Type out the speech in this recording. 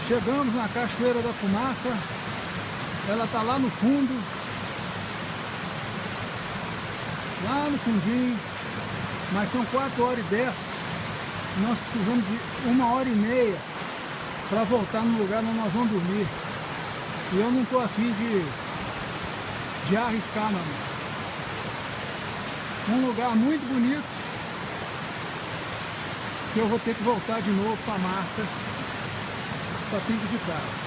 Chegamos na Cachoeira da Fumaça. Ela tá lá no fundo. Lá no fundinho. Mas são 4h10. Nós precisamos de 1h30 para voltar no lugar onde nós vamos dormir. E eu não tô afim de arriscar, não. Um lugar muito bonito, que eu vou ter que voltar de novo para a marca, para Pico de Carro.